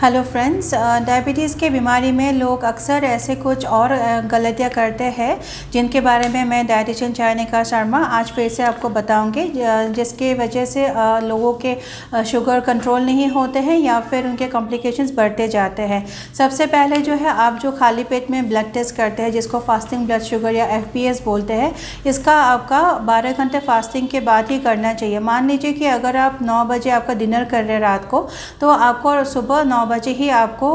Hello friends, diabetes की बीमारी में लोग अक्सर ऐसे कुछ और गलतियां करते हैं जिनके बारे में मैं डायटिशियन चायनिका शर्मा आज फिर से आपको बताऊंगी, जिसकी वजह से लोगों के शुगर कंट्रोल नहीं होते हैं या फिर उनके कॉम्प्लिकेशंस बढ़ते जाते हैं। सबसे पहले जो है, आप जो खाली पेट में ब्लड टेस्ट करते हैं जिसको फास्टिंग ब्लड शुगर या FPS बोलते हैं, इसका आपका 12 घंटे फास्टिंग के बाद ही करना चाहिए। मान लीजिए कि अगर आप 9 बजे आपका डिनर कर रहे हैं रात को, तो आपको सुबह 9 बजे ही आपको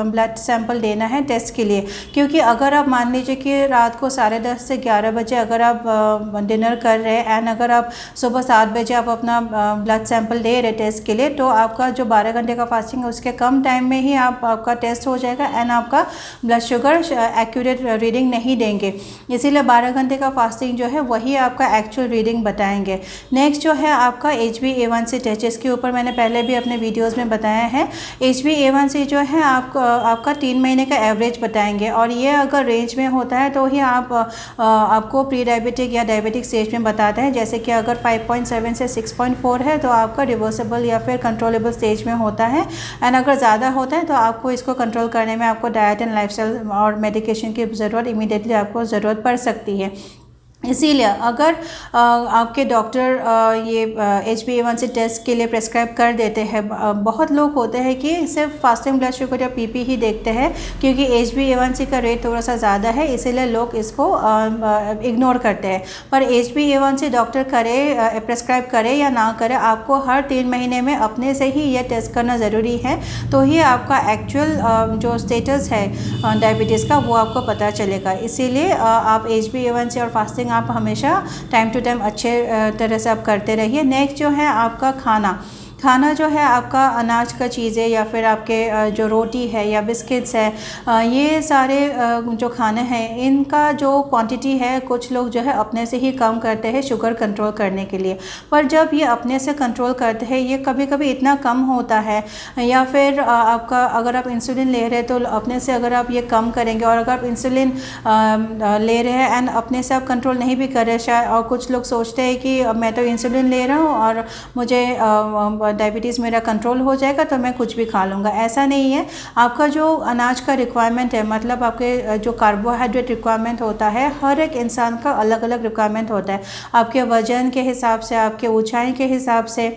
ब्लड सैंपल देना है टेस्ट के लिए। क्योंकि अगर आप मान लीजिए कि रात को 10:30 से 11 बजे अगर आप डिनर कर रहे हैं एंड अगर आप सुबह 7 बजे आप अपना ब्लड सैंपल दे रहे टेस्ट के लिए, तो आपका जो 12 घंटे का फास्टिंग है उसके कम टाइम में ही आपका टेस्ट हो जाएगा एंड आपका ब्लड शुगर एक्यूरेट रीडिंग नहीं देंगे। इसीलिए 12 घंटे का फास्टिंग जो है वही आपका एक्चुअल रीडिंग बताएंगे। नेक्स्ट जो है आपका HbA1c टेस्ट, इसके ऊपर मैंने पहले भी अपने वीडियोज़ में बताया है। HbA1c जो है आपका 3 महीने का एवरेज बताएंगे, और ये अगर रेंज में होता है तो ही आपको प्री डायबिटिक या डायबिटिक स्टेज में बताते हैं। जैसे कि अगर 5.7 से 6.4 है तो आपका रिवर्सेबल या फिर कंट्रोलेबल स्टेज में होता है, एंड अगर ज़्यादा होता है तो आपको इसको कंट्रोल करने में आपको डाइट एंड लाइफस्टाइल और मेडिकेशन की ज़रूरत इमीडिएटली आपको ज़रूरत पड़ सकती है। इसीलिए अगर आपके डॉक्टर ये HbA1c टेस्ट के लिए प्रेस्क्राइब कर देते हैं, बहुत लोग होते हैं कि सिर्फ फास्टिंग ब्लड शुगर या PP ही देखते हैं, क्योंकि HbA1c का रेट थोड़ा सा ज़्यादा है इसीलिए लोग इसको इग्नोर करते हैं। पर HbA1c डॉक्टर प्रेस्क्राइब करे या ना करे, आपको हर 3 महीने में अपने से ही ये टेस्ट करना ज़रूरी है, तो ही आपका एक्चुअल जो स्टेटस है डायबिटीज़ का वो आपको पता चलेगा। इसीलिए आप HbA1c और फास्टिंग आप हमेशा टाइम टू टाइम अच्छे तरह से आप करते रहिए। नेक्स्ट जो है आपका खाना जो है आपका अनाज का चीज़ें या फिर आपके जो रोटी है या बिस्किट्स है, ये सारे जो खाने हैं इनका जो क्वांटिटी है कुछ लोग जो है अपने से ही कम करते हैं शुगर कंट्रोल करने के लिए। पर जब ये अपने से कंट्रोल करते हैं ये कभी कभी इतना कम होता है, या फिर आपका अगर आप इंसुलिन ले रहे हैं तो अपने से अगर आप ये कम करेंगे, और अगर आप इंसुलिन ले रहे हैं एंड अपने से आप कंट्रोल नहीं भी कर रहे शायद, और कुछ लोग सोचते हैं कि मैं तो इंसुलिन ले रहा हूँ और मुझे डायबिटीज़ मेरा कंट्रोल हो जाएगा तो मैं कुछ भी खा लूँगा। ऐसा नहीं है। आपका जो अनाज का रिक्वायरमेंट है, मतलब आपके जो कार्बोहाइड्रेट रिक्वायरमेंट होता है, हर एक इंसान का अलग अलग रिक्वायरमेंट होता है। आपके वजन के हिसाब से, आपके ऊंचाई के हिसाब से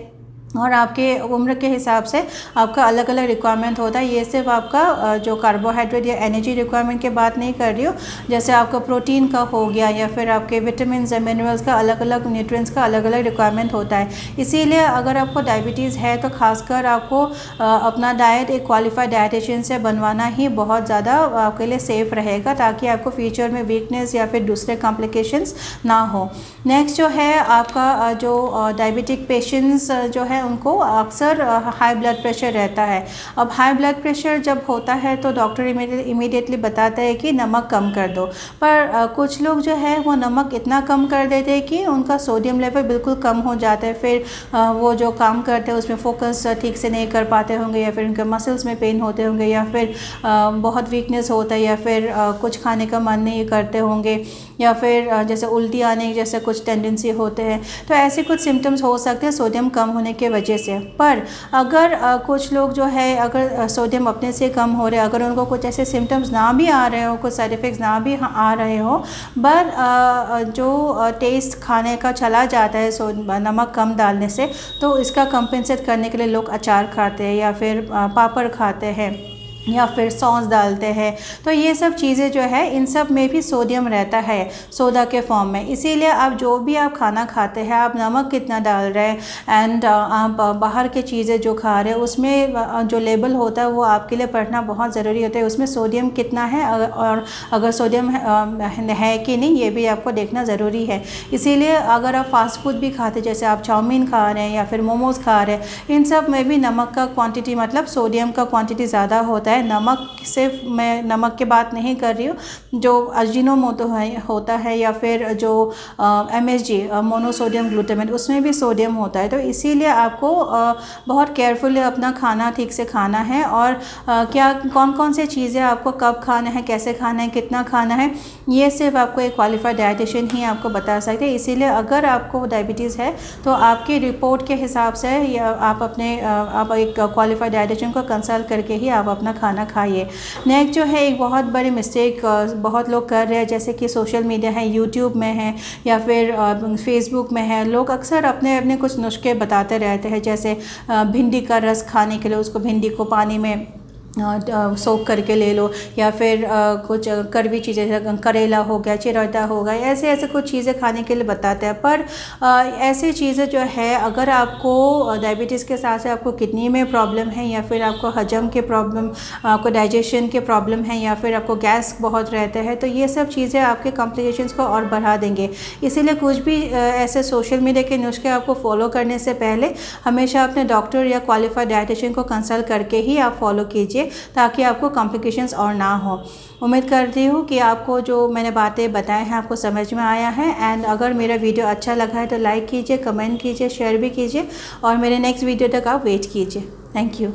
और आपके उम्र के हिसाब से आपका अलग अलग रिक्वायरमेंट होता है। ये सिर्फ आपका जो कार्बोहाइड्रेट या एनर्जी रिक्वायरमेंट की बात नहीं कर रही हूँ, जैसे आपका प्रोटीन का हो गया या फिर आपके विटामिन या मिनरल्स का अलग अलग न्यूट्रिएंट्स का अलग अलग रिक्वायरमेंट होता है। इसीलिए अगर आपको डायबिटीज़ है तो खासकर आपको अपना डाइट एक क्वालिफाइड डाइटिशियन से बनवाना ही बहुत ज़्यादा आपके लिए सेफ़ रहेगा, ताकि आपको फ्यूचर में वीकनेस या फिर दूसरे कॉम्प्लिकेशंस ना हो। नेक्स्ट जो है आपका जो डायबिटिक पेशेंट्स जो है उनको अक्सर हाई ब्लड प्रेशर रहता है। अब हाई ब्लड प्रेशर जब होता है तो डॉक्टर इमीडिएटली बताता है कि नमक कम कर दो, पर कुछ लोग जो है वो नमक इतना कम कर देते हैं कि उनका सोडियम लेवल बिल्कुल कम हो जाता है। फिर वो जो काम करते हैं उसमें फोकस ठीक से नहीं कर पाते होंगे, या फिर उनके मसल्स में पेन होते होंगे, या फिर बहुत वीकनेस होता है, या फिर कुछ खाने का मन नहीं करते होंगे, या फिर जैसे उल्टी आने जैसे कुछ टेंडेंसी होते हैं। तो ऐसे कुछ सिम्टम्स हो सकते हैं सोडियम कम होने के वजह से। पर अगर कुछ लोग जो है अगर सोडियम अपने से कम हो रहे, अगर उनको कुछ ऐसे सिम्टम्स ना भी आ रहे हो, कुछ साइड इफ़ेक्ट्स ना भी आ रहे हो, बट जो टेस्ट खाने का चला जाता है नमक कम डालने से, तो इसका कंपेंसेट करने के लिए लोग अचार खाते हैं या फिर पापड़ खाते हैं या फिर सॉस डालते हैं। तो ये सब चीज़ें जो है इन सब में भी सोडियम रहता है सोडा के फॉर्म में। इसीलिए आप जो भी आप खाना खाते हैं, आप नमक कितना डाल रहे हैं एंड आप बाहर की चीज़ें जो खा रहे हैं उसमें जो लेबल होता है वो आपके लिए पढ़ना बहुत ज़रूरी होता है। उसमें सोडियम कितना है और अगर सोडियम है कि नहीं ये भी आपको देखना ज़रूरी है। इसीलिए अगर आप फास्ट फूड भी खाते, जैसे आप चाउमीन खा रहे हैं या फिर मोमोज़ खा रहे हैं, इन सब में भी नमक का क्वान्टिटी मतलब सोडियम का क्वान्टिटी ज़्यादा होता है। है। नमक, सिर्फ मैं नमक की बात नहीं कर रही हूँ, जो अजीनोमोटो होता है या फिर जो MSG मोनोसोडियम ग्लूटामेट, उसमें भी सोडियम होता है। तो इसीलिए आपको बहुत केयरफुली अपना खाना ठीक से खाना है, और क्या कौन कौन से चीज़ें आपको कब खाना है, कैसे खाना है, कितना खाना है, ये सिर्फ आपको एक क्वालिफाइड डाइटिशियन ही आपको बता सकते हैं। इसीलिए अगर आपको डायबिटीज़ है तो आपकी रिपोर्ट के हिसाब से या आप एक क्वालिफाइड डाइटिशियन को कंसल्ट करके ही आप अपना खाना खाइए। नेक्स्ट जो है, एक बहुत बड़ी मिस्टेक बहुत लोग कर रहे हैं, जैसे कि सोशल मीडिया है, यूट्यूब में है या फिर फेसबुक में है, लोग अक्सर अपने अपने कुछ नुस्खे बताते रहते हैं। जैसे भिंडी का रस खाने के लिए उसको भिंडी को पानी में सोख करके ले लो, या फिर कुछ कड़वी चीज़ें जैसे करेला हो गया, चिरौता हो गया, ऐसे ऐसे कुछ चीज़ें खाने के लिए बताते हैं। पर ऐसी चीज़ें जो है, अगर आपको डायबिटीज़ के साथ से आपको किडनी में प्रॉब्लम है, या फिर आपको हजम के प्रॉब्लम, आपको डाइजेशन के प्रॉब्लम है, या फिर आपको गैस बहुत रहता है, तो ये सब चीज़ें आपके कॉम्प्लिकेशंस को और बढ़ा देंगे। इसीलिए कुछ भी ऐसे सोशल मीडिया के नुस्खे आपको फॉलो करने से पहले हमेशा अपने डॉक्टर या क्वालिफाइड डाइटिशियन को कंसल्ट करके ही आप फॉलो कीजिए, ताकि आपको कॉम्प्लिकेशंस और ना हो। उम्मीद करती हूँ कि आपको जो मैंने बातें बताए हैं आपको समझ में आया है। एंड अगर मेरा वीडियो अच्छा लगा है तो लाइक कीजिए, कमेंट कीजिए, शेयर भी कीजिए, और मेरे नेक्स्ट वीडियो तक आप वेट कीजिए। Thank you.